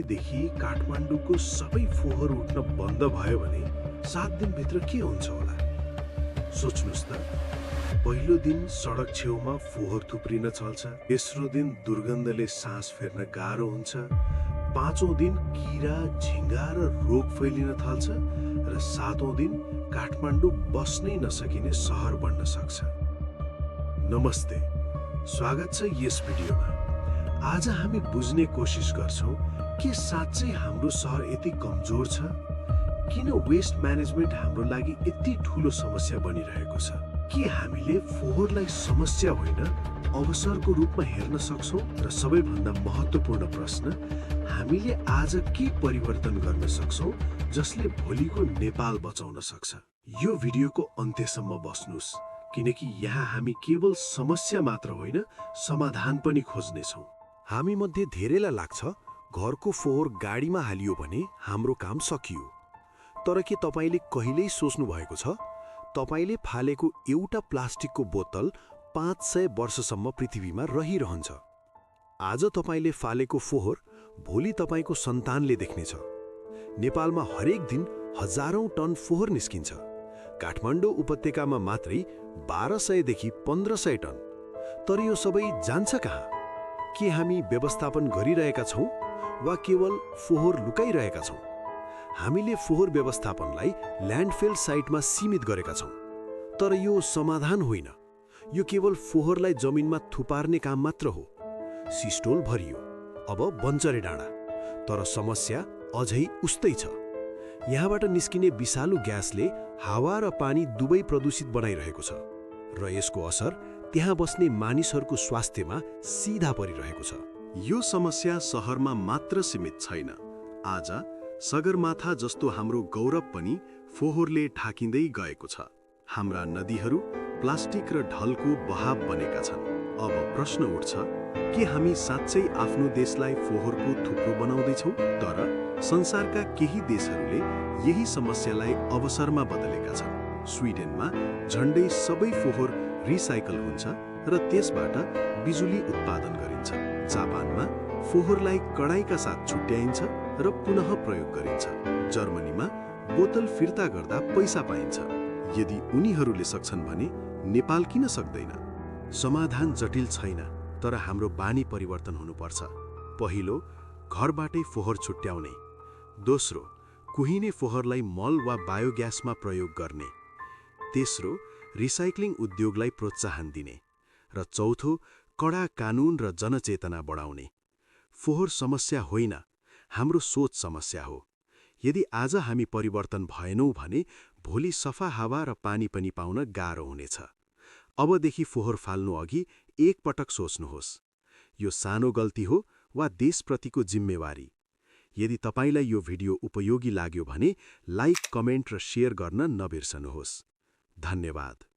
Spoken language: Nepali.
देखि काठमाडौँको सबै फोहोर उठ्न बन्द भयो भने 7 दिनभित्र के हुन्छ होला? सोच्नुस् त। पहिलो दिन सडक छेउमा फोहोर थुप्रिन चल्छ, तेस्रो दिन दुर्गन्धले सास फेर्न गाह्रो हुन्छ, पाँचौं दिन किरा, झिङ्गा र रोग फैलिन थाल्छ र सातौं दिन काठमाडौँ बस्नै नसकिने सहर बन्न सक्छ। नमस्ते, स्वागत छ यस भिडियोमा। आज हामी बुझ्ने कोसिस गर्छौं के साँच्चै हाम्रो सहर यति कमजोर छ? किन वेस्ट म्यानेजमेन्ट हाम्रो लागि यति ठूलो समस्या बनिरहेको छ? के हामीले फोहोरलाई समस्या होइन अवसरको रूपमा हेर्न सक्छौं? र सबैभन्दा महत्त्वपूर्ण प्रश्न, हामीले आज के परिवर्तन गर्न सक्छौं जसले भोलिको नेपाल बचाउन सक्छ? यो भिडियोको अन्त्यसम्म बस्नुस्, किनकि यहाँ हामी केवल समस्या मात्र होइन, समाधान पनि खोज्नेछौँ। हामी मध्ये धेरैलाई लाग्छ घरको फोहोर गाडीमा हालियो भने हाम्रो काम सकियो। तर के तपाईले कहिल्यै सोच्नु भएको छ तपाईले फालेको एउटा प्लास्टिकको बोतल 500 वर्षसम्म पृथ्वीमा रहिरहन्छ? आज तपाईले फालेको फोहोर भोलि तपाईको सन्तानले देख्नेछ। नेपालमा हरेक दिन हजारौं टन फोहोर निस्किन्छ। काठमाडौँ उपत्यकामा मात्रै 1200 देखि 1500 टन। तर यो सबै जान्छ कहाँ? के हामी व्यवस्थापन गरिरहेका छौं वा केवल फोहोर लुकाइरहेका छौं? हामीले फोहोर व्यवस्थापनलाई ल्यान्डफिल साइटमा सीमित गरेका छौं। तर यो समाधान होइन। यो केवल फोहोरलाई जमिनमा थुपार्ने काम मात्र हो। सिस्टोल भरियो, अब बन्चरे डाँडा। तर समस्या अझै उस्तै छ। यहाँबाट निस्किने विषालु ग्यासले हावा र पानी दुवै प्रदूषित बनाइरहेको छ र यसको असर त्यहाँ बस्ने मानिसहरूको स्वास्थ्यमा सीधा परिरहेको छ। यो समस्या सहरमा मात्र सीमित छैन। आज सगरमाथा जस्तो हाम्रो गौरव पनि फोहोरले ढाकिँदै गएको छ। हाम्रा नदीहरू प्लास्टिक र ढलको बहाव बनेका छन्। अब प्रश्न उठ्छ, के हामी साँच्चै आफ्नो देशलाई फोहोरको थुप्रो बनाउँदैछौँ? तर संसारका केही देशहरूले यही समस्यालाई अवसरमा बदलेका छन्। स्विडेनमा झन्डै सबै फोहोर रिसाइकल हुन्छ र त्यसबाट बिजुली उत्पादन गरिन्छ। जापानमा फोहोरलाई कडाइका साथ छुट्याइन्छ र पुनः प्रयोग गरिन्छ। जर्मनीमा बोतल फिर्ता गर्दा पैसा पाइन्छ। यदि उनीहरूले सक्छन् भने नेपाल किन सक्दैन? समाधान जटिल छैन, तर हाम्रो बानी परिवर्तन हुनुपर्छ। पहिलो, घरबाटै फोहोर छुट्याउने। दोस्रो, कुहिने फोहोरलाई मल वा बायोग्यासमा प्रयोग गर्ने। तेस्रो, रिसाइक्लिङ उद्योगलाई प्रोत्साहन दिने। र चौथो, कडा कानुन र जनचेतना बढाउने। फोहोर समस्या होइन, हाम्रो सोच समस्या हो। यदि आज हामी परिवर्तन भएनौँ भने भोलि सफा हावा र पानी पनि पाउन गाह्रो हुनेछ। अबदेखि फोहोर फाल्नु अघि एक पटक सोच्नुहोस्, यो सानो गल्ती हो वा देशप्रतिको जिम्मेवारी? यदि तपाईलाई यो भिडियो उपयोगी लाग्यो भने लाइक, कमेन्ट र शेयर गर्न नबिर्सनुहोस्। धन्यवाद।